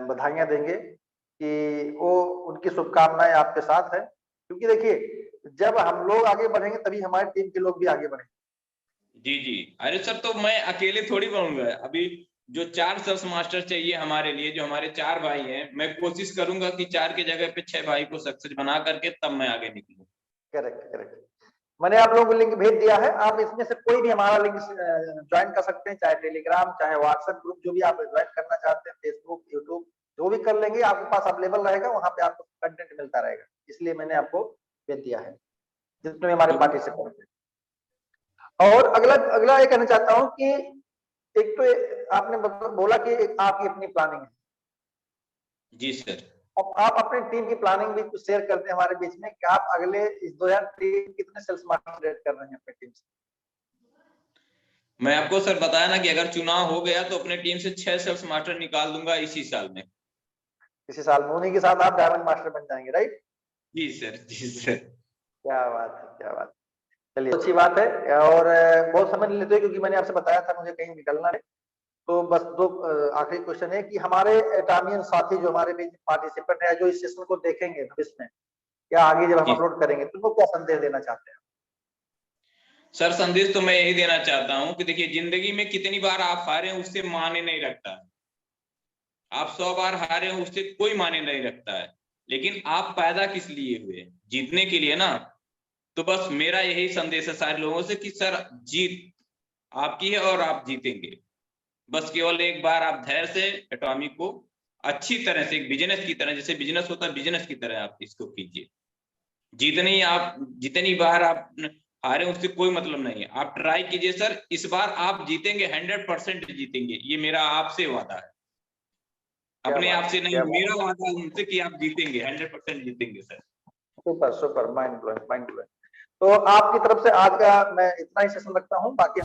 बधाइयां देंगे कि वो, उनकी शुभकामनाएं आपके साथ है। क्योंकि देखिए, जब हम लोग आगे बढ़ेंगे तभी हमारी टीम के लोग भी आगे बढ़ेंगे।
जी जी, अरे सर तो मैं अकेले थोड़ी बनूंगा। अभी जो 4 सर्स मास्टर चाहिए हमारे लिए, जो हमारे 4 भाई हैं, मैं कोशिश करूंगा कि 4 की जगह पे 6 भाई को सक्सेस बना करके तब मैं आगे निकलूं।
Correct correct. मैंने आप लोगों को लिंक भेज दिया है, आप इसमें से कोई भी हमारा लिंक ज्वाइन कर सकते हैं, चाहे टेलीग्राम, चाहे व्हाट्सएप ग्रुप, जो भी आप ज्वाइन करना चाहते हैं, फेसबुक, यूट्यूब, जो भी कर लेंगे आपके पास अवेलेबल रहेगा, वहां पे आपको कंटेंट मिलता रहेगा, इसलिए मैंने आपको भेज दिया है जितने हमारे पार्टिसिपेंट हैं। और अगला अगला ये कहना चाहता हूँ कि एक तो आपने बोला कि आपकी अपनी प्लानिंग है।
जी सर।
अब आप अपनी टीम की प्लानिंग भी कुछ शेयर करते हैं हमारे बीच में कि आप अगले इस 2023 कितने सेल्स मार्केट कर रहे हैं अपनी टीम से?
मैं आपको सर बताया ना कि अगर चुनाव हो गया तो अपने टीम से 6 सेल्स मास्टर निकाल दूंगा इसी साल में।
इसी साल में उन्हीं के साथ आप डायमंड मास्टर बन जाएंगे, राइट?
जी सर, जी सर।
क्या बात है, क्या बात। चलिए अच्छी बात है। और बहुत समझ लेते हैं क्योंकि मैंने आपसे बताया था मुझे कहीं निकलना है। तो बस दो आखिरी क्वेश्चन है कि हमारे एटामियन साथी जो हमारे बीच पार्टिसिपेंट है, जो इस सेशन को देखेंगे भविष्य में या आगे जब हम अपलोड करेंगे, तो उनको क्या संदेश देना चाहते हैं?
सर संदेश तो मैं यही देना चाहता हूँ कि देखिए, जिंदगी में कितनी बार आप हारे हैं उससे माने नहीं रखता है। आप 100 बार हारे हैं उससे कोई माने नहीं रखता है, लेकिन आप पैदा किस लिए हुए? जीतने के लिए ना। तो बस मेरा यही संदेश है सारे लोगों से कि सर जीत आपकी है और आप जीतेंगे। बस केवल एक बार आप धैर्य से एटॉमिक को अच्छी तरह से एक बिजनेस की तरह, जैसे बिजनेस होता है बिजनेस की तरह आप इसको कीजिए। जितनी बार आप हारे उससे कोई मतलब नहीं है, आप ट्राई कीजिए सर, इस बार आप जीतेंगे, 100% जीतेंगे, ये मेरा आपसे वादा है। अपने आप से नहीं, मेरा वादा है उनसे कि आप जीतेंगे, 100% जीतेंगे sir.
Super super, mind blowing, mind blowing. तो आपकी तरफ से आज का मैं इतना ही सेशन रखता हूँ, बाकी